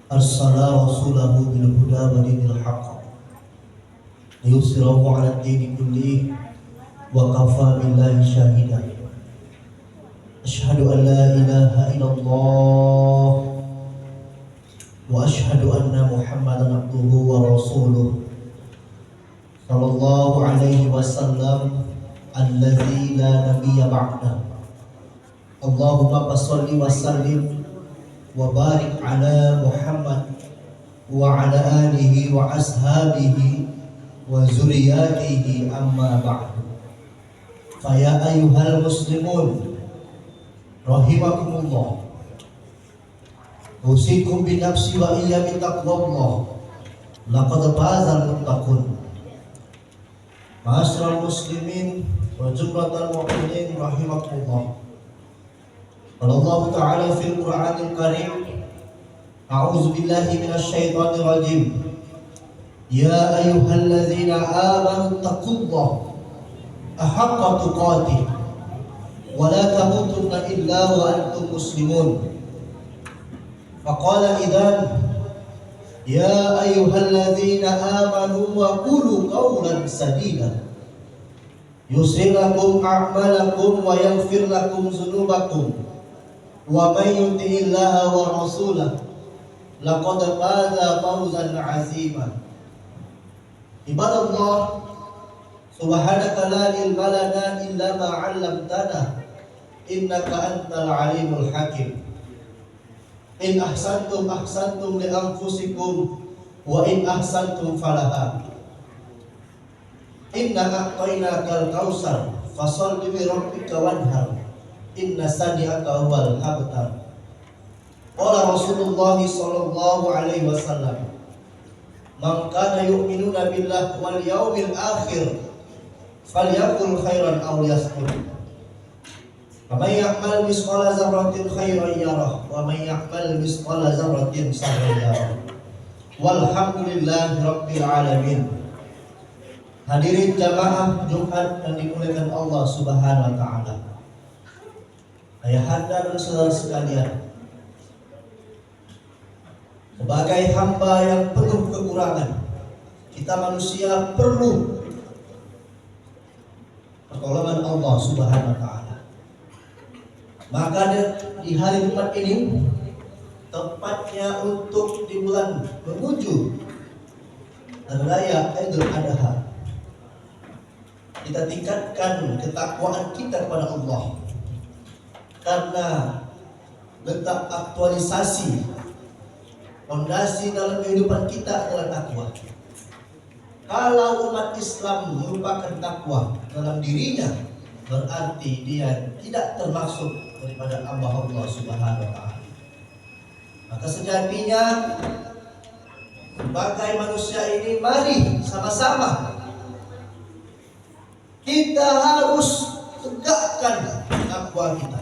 arsala rasulahu bil huda wa dinil haqq liyusirahu 'ala ad-dini kullihi wa kafa billahi shahida. Asyhadu an la ilaha illallah wa asyhadu anna Muhammadan abduhu wa rasuluh sallallahu alaihi wasallam alladzi la nabiyya ba'dah. Allahumma shalli wa sallim wa barik ala Muhammad wa ala alihi wa ashabihi wa zuriyatihi amma ba'du. Fa ya ayyuhal muslimun rahimakumullah, usikum bi nafsi wa iyya bi taqwallah, laqad fazal muttaqun. Ma'asyiral muslimin wa jumlatal mu'minin rahimakumullah. Allah Ta'ala fil Qur'anil Karim, a'udzu billahi minasy syaithanir rajim. Ya ayyuhalladzina amanu taqullaha haqqa tuqatih wa la tamutunna illa wa antum muslimun. Faqala idzan ya ayyuhalladzina amanu wa qulu qawlan sadida yuslih lakum a'malakum wa yaghfir lakum dzunubakum wa may yuti'illaha wa rasulahu laqad faza fawzan 'azima. Ibadallah, subhanaka la ilma lana illa ma 'allamtana innaka antal alimul hakim. In ahsantum ahsantum li anfusikum wa in ahsantum falaha. Inna a'tainakal kautsar fasholli li rabbika wanhar inna sani'aka huwal abtar. Qala Rasulullah sallallahu alaihi wasallam, man kana yu'minuna billahi wal yaumil akhir falyaqul khairan aw liyasmut. Faman ya'mal misqala dzarratin khairan yarah wa man ya'mal misqala dzarratin sharran yarah. Walhamdulillahi rabbil alamin. Hadirin jamaah Jumat yang dimuliakan Allah Subhanahu wa taala. Ayahanda dan saudara sekalian, sebagai hamba yang penuh kekurangan, kita manusia perlu pertolongan Allah Subhanahu wa taala. Maka di hari Jumat ini, tepatnya untuk di bulan menuju hari raya Idul Adha, kita tingkatkan ketakwaan kita kepada Allah. Karena letak aktualisasi fondasi dalam kehidupan kita adalah takwa. Kalau umat Islam merupakan takwa dalam dirinya, berarti dia tidak termasuk daripada Allah Subhanahu wa taala. Maka sejatinya sebagai manusia ini, mari sama-sama kita harus tegakkan takwa kita.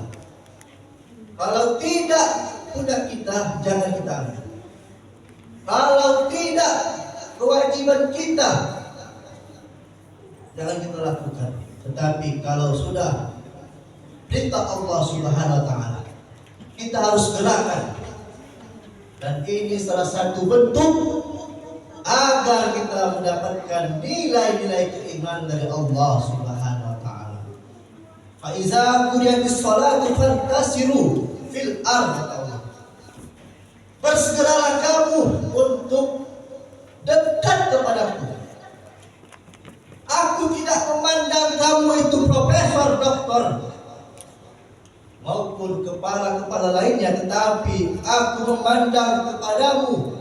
Kalau tidak, sudah kita jangan kita ambil. Kalau tidak, kewajiban kita jangan kita lakukan. Tetapi kalau sudah perintah Allah Subhanahu wa taala, kita harus gerakan. Dan ini salah satu bentuk agar kita mendapatkan nilai-nilai keimanan dari Allah Subhanahu wa taala. Fa iza qudiyatis shalatu fantasiru fil ardh. Bersegeralah kamu untuk dekat kepadaku. Aku tidak memandang kamu itu profesor, doktor maupun kepala-kepala lainnya, tetapi aku memandang kepadamu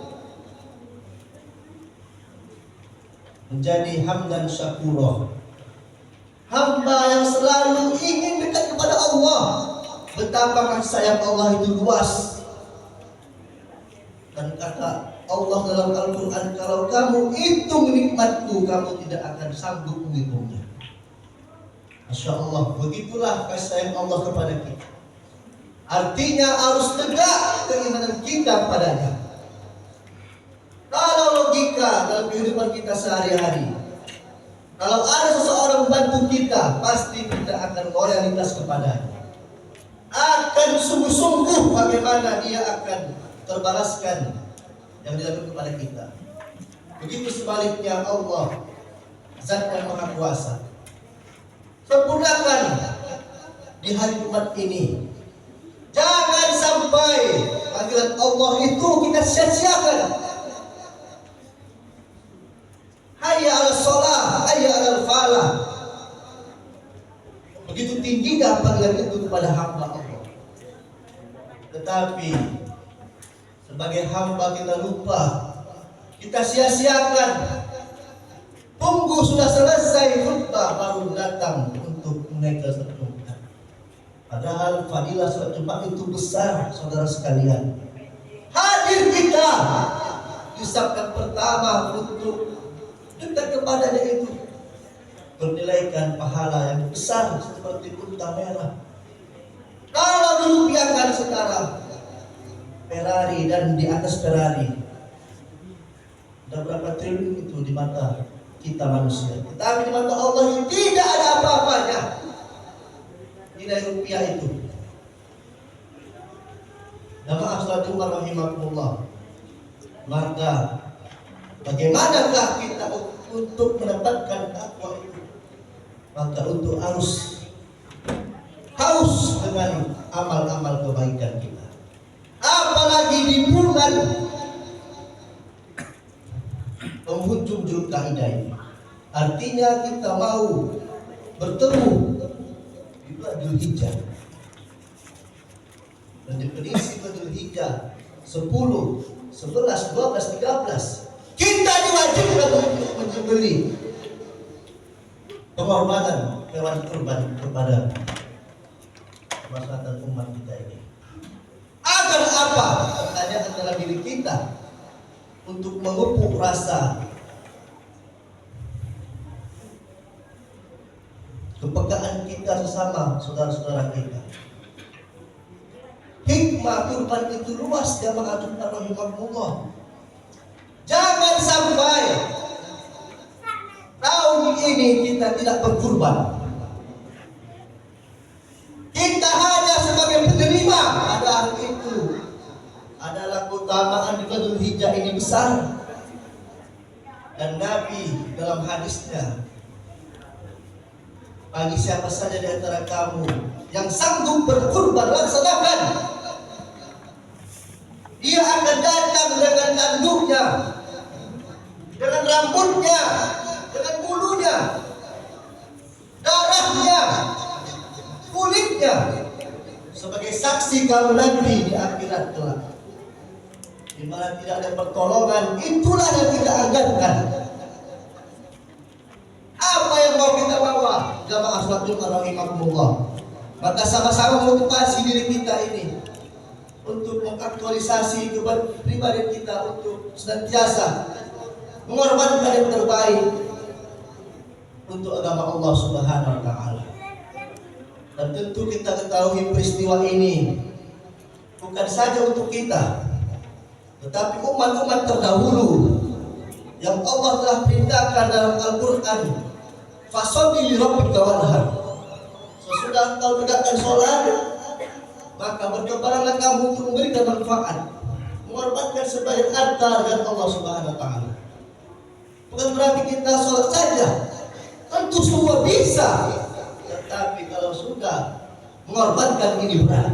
menjadi hamdan syakura, hamba yang selalu ingin dekat kepada Allah. Betapa kasih sayang Allah itu luas. Dan kata Allah dalam Al-Quran, kalau kamu hitung nikmatku, kamu tidak akan sanggup menghitungnya. Masya Allah, begitulah kasih sayang Allah kepada kita. Artinya harus tegak keimanan kita padanya. Kalau logika dalam kehidupan kita sehari-hari, kalau ada seseorang membantu kita, pasti kita akan loyalitas kepadanya. Akan sungguh-sungguh bagaimana dia akan terbalaskan yang dilakukan kepada kita. Begitu sebaliknya Allah, Zat yang Maha Kuasa, sempurnakan di hari Jumat ini. Jangan sampai panggilan Allah itu kita sia-siakan. Hayya 'alas shalah, hayya 'alal falah. Begitu tingginya panggilan itu kepada hamba Allah. Tetapi sebagai hamba kita lupa, kita sia-siakan. Tunggu sudah selesai khutbah baru datang untuk menaikkan salat Jumat. Padahal fadilah salat Jumat itu besar, saudara sekalian. Hadir kita di sabda pertama untuk dekat kepadanya itu bernilaikan pahala yang besar seperti unta merah. Kalau dirupiahkan sekarang Ferrari dan di atas Ferrari, ada berapa triliun itu di mata kita manusia. Tetapi di mata Allah tidak ada apa-apanya nilai rupiah itu. Jamaah salat Jumat rahimakumullah. Maka bagaimanakah kita untuk mendapatkan takwa itu? Maka untuk haus dengan amal-amal kebaikan kita. Apalagi di bulan penghujung Zulkaidah ini. Artinya kita mau bertemu di bulan Dzulhijjah. Dan definisi Dzulhijjah 10, 11, 12, 13. Kita diwajibkan untuk menyembelih pengorbanan hewan kurban kepada masyarakat umat kita ini. Agar apa? Pertanyaan dalam diri kita untuk memupuk rasa kepekaan kita sesama saudara-saudara kita. Hikmah kurban itu luas, jamaah Jumat rahimakumullah. Jangan sampai tahun ini kita tidak berkurban. Kita hanya sebagai penerima, padahal itu adalah keutamaan di bulan Dzulhijjah ini besar. Dan Nabi dalam hadisnya, bagi siapa saja di antara kamu yang sanggup berkurban, laksanakan. Dia akan datang dengan tanduknya, dengan rambutnya, dengan bulunya, darahnya, kulitnya, sebagai saksi kamu nanti di akhirat kelak, di mana tidak ada pertolongan. Itulah yang kita anggarkan. Apa yang mau kita bawa, jamaah salat Jumat rahimakumullah? Maka sama-sama motivasi diri kita ini untuk mengaktualisasi kepribadian kita, untuk senantiasa mengorbankan yang terbaik untuk agama Allah Subhanahu wa taala. Dan tentu kita ketahui peristiwa ini bukan saja untuk kita, tetapi umat-umat terdahulu yang Allah telah perintahkan dalam Al-Qur'an, fasholli li rabbika wanhar. Sesudah engkau tegakkan sholat, maka berkebaranlah kamu untuk memberikan manfaat, mengorbankan sebagian harta dan Allah Subhanahu wa taala. Bukan berarti kita sholat saja, tentu semua bisa, tetapi kalau sudah mengorbankan ini berat.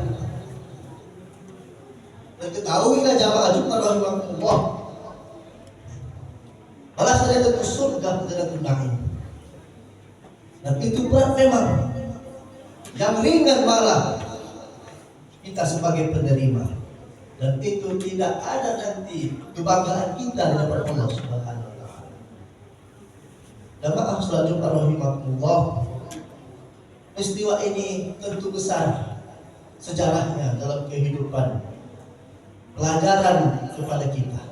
Dan ketahuilah jamaah Jumat rahimakumullah, balasannya tentu surga Jannatul Na'im. Dan itu berat memang. Yang ringan malah kita sebagai penerima. Dan itu tidak ada nanti kebanggaan kita di hadapan Allah Subhanahu wa taala. Jamaah salat Jumat rahimakumullah, peristiwa ini tentu besar sejarahnya dalam kehidupan, pelajaran kepada kita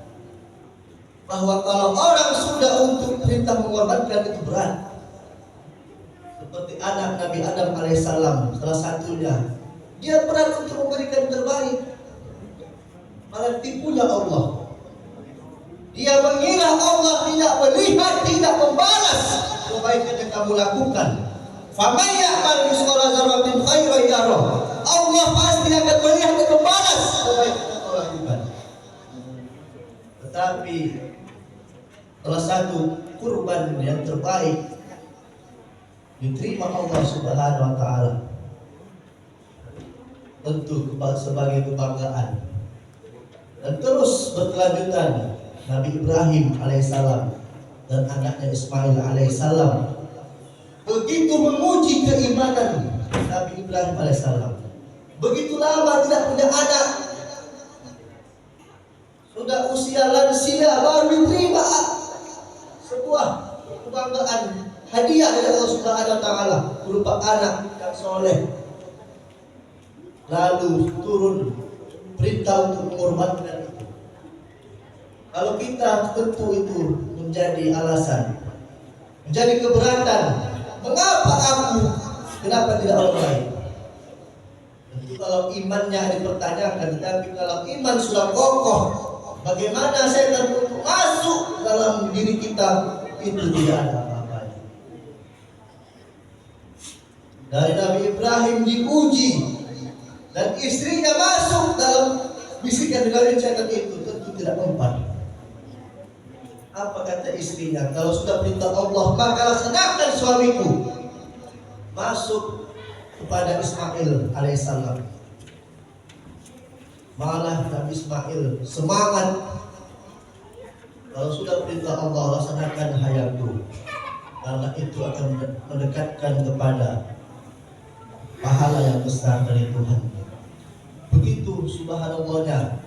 bahwa kalau orang sudah untuk perintah mengorbankan itu berat. Seperti anak Nabi Adam alaihissalam, salah satunya, dia berat untuk memberikan terbaik, malah tipunya Allah. Dia mengira Allah tidak melihat, tidak membalas kebaikan yang kamu lakukan. Faman ya'mal mithqala dzarratin khairan yarah. Allah pasti akan melihat dan membalas kebaikan yang kau lakukan. Tetapi salah satu kurban yang terbaik diterima Allah Subhanahu wa taala tentu sebagai kebanggaan. Dan terus berkelanjutan Nabi Ibrahim alaihissalam dan anaknya Ismail alaihissalam begitu menguji keimanan Nabi Ibrahim alaihissalam. Begitu lama tidak punya anak, sudah usia lansia baru diterima sebuah kebanggaan, hadiah dari Allah Subhanahu wa taala berupa anak yang soleh. Lalu turun perintah untuk mengorbankan itu. Kalau kita tentu itu menjadi alasan, menjadi keberatan. Mengapa aku? Kenapa tidak orang lain? Tentu kalau imannya dipertanyakan, tetapi kalau iman sudah kokoh, bagaimana setan untuk masuk dalam diri kita, itu tidak ada apa-apanya. Dari Nabi Ibrahim diuji dan istrinya masuk dalam bisikan dari setan itu, tentu tidak mempan. Apa kata istrinya? Kalau sudah perintah Allah, maka laksanakan suamiku. Masuk kepada Ismail alaihissalam. Malah Nabi Ismail semangat. Kalau sudah perintah Allah, laksanakan hayatku, karena itu akan mendekatkan kepada pahala yang besar dari Tuhan. Begitu subhanallahnya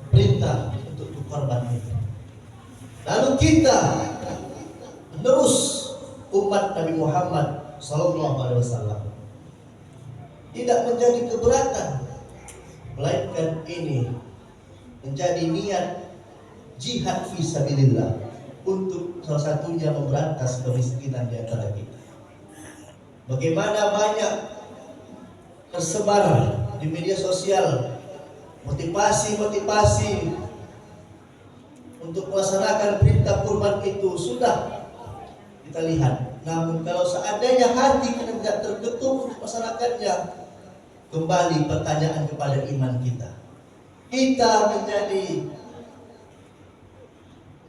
perintah untuk berkorban itu. Lalu kita menerus umat Nabi Muhammad SAW tidak menjadi keberatan, melainkan ini menjadi niat jihad fisabilillah untuk salah satunya memberantas kemiskinan di antara kita. Bagaimana banyak tersebar di media sosial motivasi untuk melaksanakan perintah kurban itu sudah kita lihat. Namun kalau seandainya hati kita tidak terketuk untuk melaksanakannya, kembali pertanyaan kepada iman kita. Kita menjadi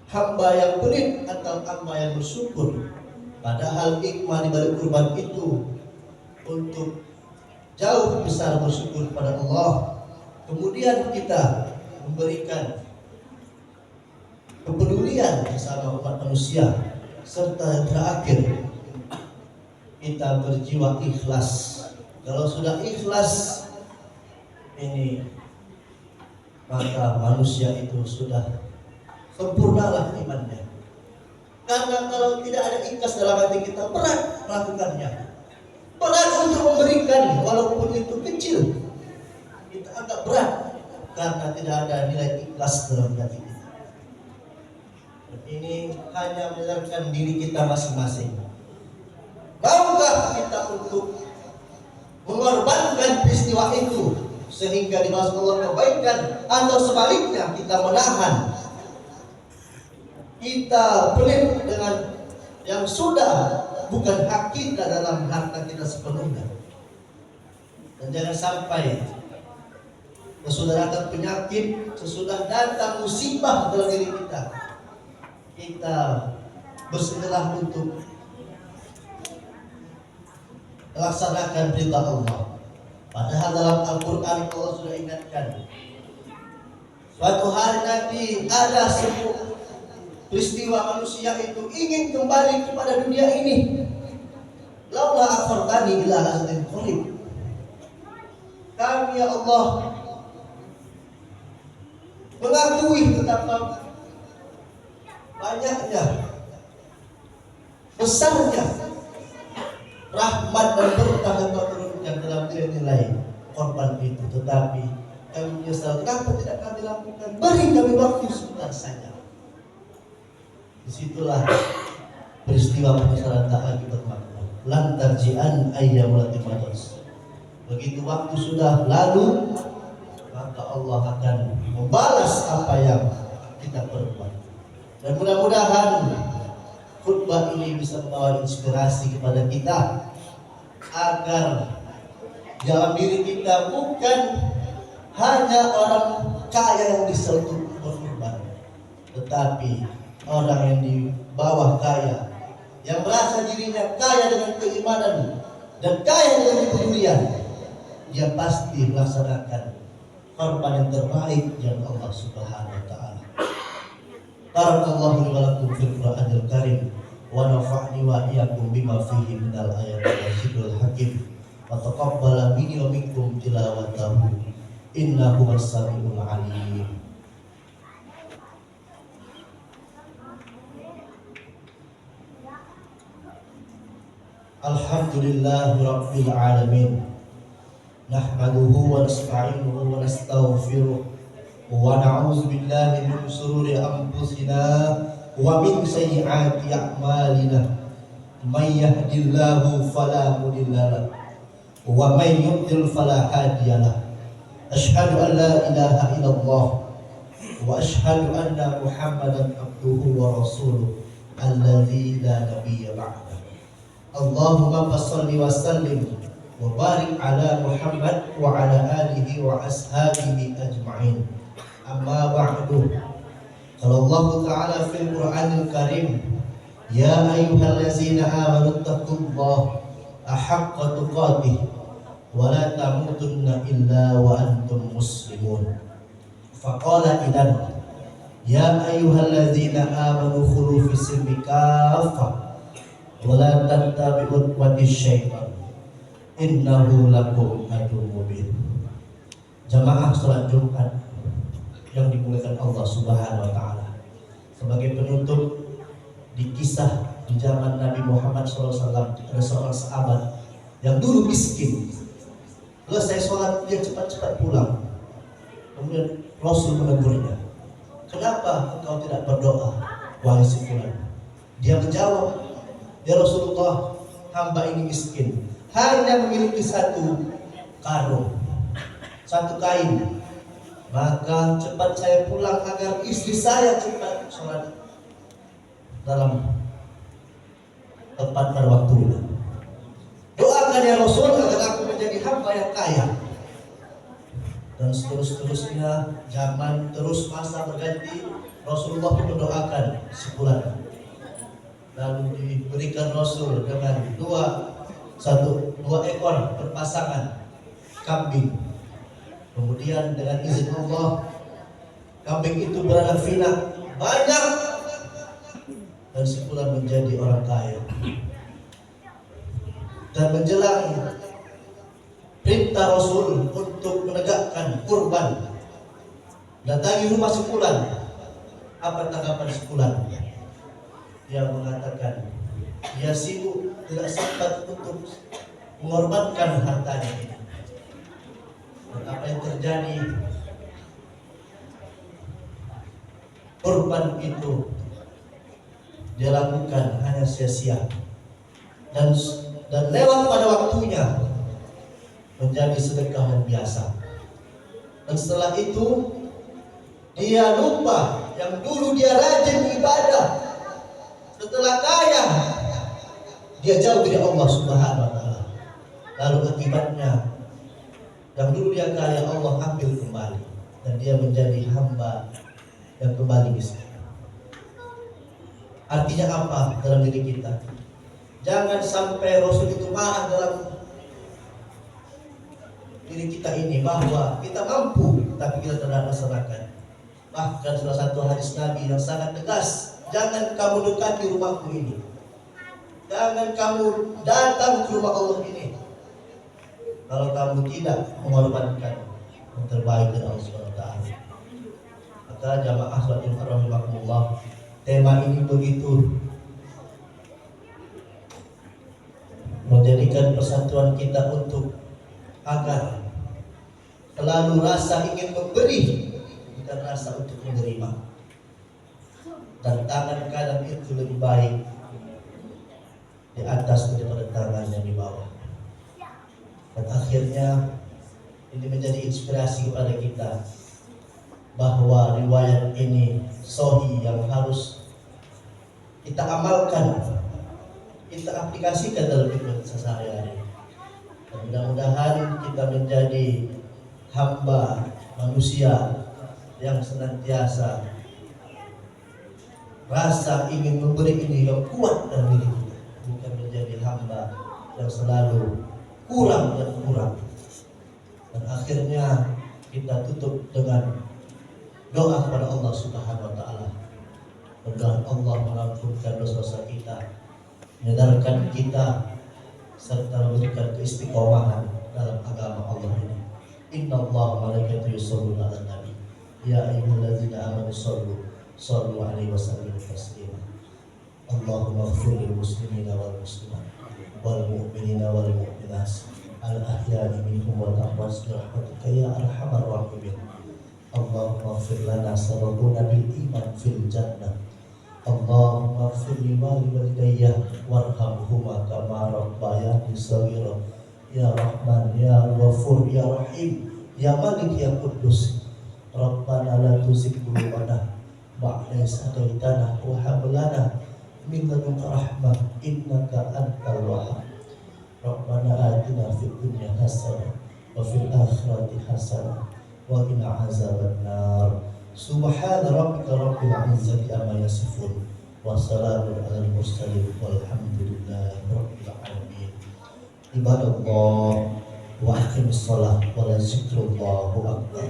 hamba yang pelit atau hamba yang bersyukur? Padahal hikmah di balik kurban itu untuk jauh besar bersyukur kepada Allah. Kemudian kita memberikan kepedulian bersama umat manusia, serta yang terakhir kita berjiwa ikhlas. Kalau sudah ikhlas ini, maka manusia itu sudah sempurnalah imannya. Karena kalau tidak ada ikhlas dalam hati kita, berat melakukannya, berat untuk memberikan, walaupun itu kecil kita agak berat karena tidak ada nilai ikhlas dalam hati kita. Ini hanya menyerahkan diri kita masing-masing. Maukah kita untuk mengorbankan peristiwa itu sehingga dibalas Allah kebaikan, atau sebaliknya kita menahan, kita pelit dengan yang sudah bukan hak kita dalam harta kita sepenuhnya. Dan jangan sampai sesudah datang penyakit, sesudah datang musibah dalam diri kita bersegeralah untuk melaksanakan perintah Allah. Padahal dalam Al-Quran Allah sudah ingatkan, suatu hari nanti ada sebuah peristiwa manusia itu ingin kembali kepada dunia ini. Laula akhartani ila ajalin qarib. Kami ya Allah mengakui betapa banyaknya, besarnya rahmat dan berkah yang Kau turunkan dalam nilai-nilai korban itu. Tetapi kami menyesal, kenapa tidak kami lakukan? Beri kami waktu sebentar saja. Disitulah peristiwa penyesalan tak lagi bermakna. Lan tarji'an ayyamul timados. Begitu waktu sudah lalu, maka Allah akan membalas apa yang kita perbuat. Dan mudah-mudahan khutbah ini bisa membawa inspirasi kepada kita agar dalam diri kita bukan hanya orang kaya yang disentuh berkorban, Tetapi orang yang di bawah kaya, yang merasa dirinya kaya dengan keimanan dan kaya dengan kepedulian, dia pasti melaksanakan korban yang terbaik yang Allah Subhanahu wa taala. Barakallahu li wa lakum fil Qur'anil Karim wa nafa'ni wa iyyakum bima fihi minal ayati wa dzikril hakim wa taqabbala minni wa minkum tilawatahu innahu was-sami'ul 'alim. Alhamdulillahi rabbil alamin. Nahmaduhu wa nasta'inuhu wa nastaghfiruh wa na'udzu billahi min shururi anfusina wa min sayyiati a'malina. May yahdihillahu fala mudilla lahu wa may yudlil fala hadiya lahu. Asyhadu an la ilaha illallah wa asyhadu anna Muhammadan abduhu wa rasuluh alladzi la nabiyya ba'da. Allahumma shalli wa sallim wa barik ala Muhammad wa ala alihi wa ashabihi ajma'in. Amma ba'du. Qala Allah Ta'ala fil Qur'anil Karim, ya ayyuhallazina amanu taqullaha haqqa tuqatih wa la tamutunna illa wa antum muslimun. Faqala idan ya ayyuhallazina amanu khulu fis silmi kaffah wala tattabi'u khutuwatish syaitan innahu lakum aduwwun mubin. Jamaah salat Jumat yang dimuliakan Allah Subhanahu wa taala. Sebagai penutup di kisah di zaman Nabi Muhammad SAW, ada seorang sahabat yang dulu miskin. Selesai sholat dia cepat-cepat pulang. Kemudian Rasul menegurnya, kenapa engkau tidak berdoa wahai si fulan? Dia menjawab, ya Rasulullah, hamba ini miskin, hanya memiliki satu karung, satu kain. Maka cepat saya pulang agar istri saya cepat sholat dalam tepat pada waktunya. Doakan ya Rasul agar aku menjadi hamba yang kaya. Dan seterusnya, zaman terus masa berganti, Rasulullah pun mendoakan sebulan. Lalu diberikan Rasul dengan dua ekor berpasangan kambing. Kemudian dengan izin Allah, kambing itu beranak pinak banyak dan sebulan menjadi orang kaya. Dan menjelang perintah Rasul untuk menegakkan kurban, datangi rumah sebulan. Apa tanggapan sebulan? Dia mengatakan dia sibuk, tidak sempat untuk mengorbankan hartanya ini. Dan apa yang terjadi, kurban itu dia lakukan hanya sia-sia dan lewat pada waktunya menjadi sedekah yang biasa. Dan setelah itu dia lupa yang dulu dia rajin ibadah. Setelah kaya dia jauh dari Allah Subhanahu wa taala. Lalu akibatnya yang dulu dia kaya Allah ambil kembali dan dia menjadi hamba yang kembali miskin. Artinya apa dalam diri kita? Jangan sampai Rasul itu marah dalam diri kita ini bahwa kita mampu tapi kita tidak laksanakan. Bahkan salah satu hadis Nabi yang sangat tegas, jangan kamu dekati rumahku ini, jangan kamu datang ke rumah Allah ini kalau kamu tidak mengorbankan yang terbaik dari Allah SWT. Maka jamaah salat Jumat rahimakumullah, tema ini begitu menjadikan persatuan kita untuk agar selalu rasa ingin memberi bukan rasa untuk menerima, dan tangan kanan itu lebih baik di atas daripada tangan yang di bawah. Dan akhirnya ini menjadi inspirasi kepada kita bahwa riwayat ini sahih yang harus kita amalkan, kita aplikasikan dalam hidup sehari-hari. Dan mudah-mudahan kita menjadi hamba manusia yang senantiasa rasa ingin memberi ini yang kuat dalam diri kita, bukan menjadi hamba yang selalu kurang dan kurang. Dan akhirnya kita tutup dengan doa kepada Allah Subhanahu wa taala. Mudah Allah mengampunkan dosa-dosa kita, menyadarkan kita serta memberikan keistiqomahan dalam agama Allah ini. Inna Allah malaikatahu yusholluna 'alan nabi. Ya ayyuhallazina amanu shallu 'alaihi wa sallimu taslima. Allahumma ighfir lil muslimina wal muslimat wal mu'minina wal mu'minat al ahya'i minhum wal amwat bi rahmatika ya arhamar rahimin. Allahumma ighfir lana sabaquna bil iman fil jannah. Allahumma ighfir li walidayya warhamhuma kama rabbayani shaghira. Ya Rahman, Ya Ghafur, Ya Rahim, Ya Malik, Ya Quddus. Rabbana la tuzigh qulubana ba'da idh hadaytana wa hab lana min ladunka rahmah innaka antal wahhab. Rabbana atina fid dunya hasanah wa fil akhirati hasanah wa qina azabannar. Subhana rabbika rabbil izzati amma yasifun wa salamun alal mursalin walhamdulillahi rabbil alamin. Ibadallah wa aqimis shalah wa la zikrullahu akbar.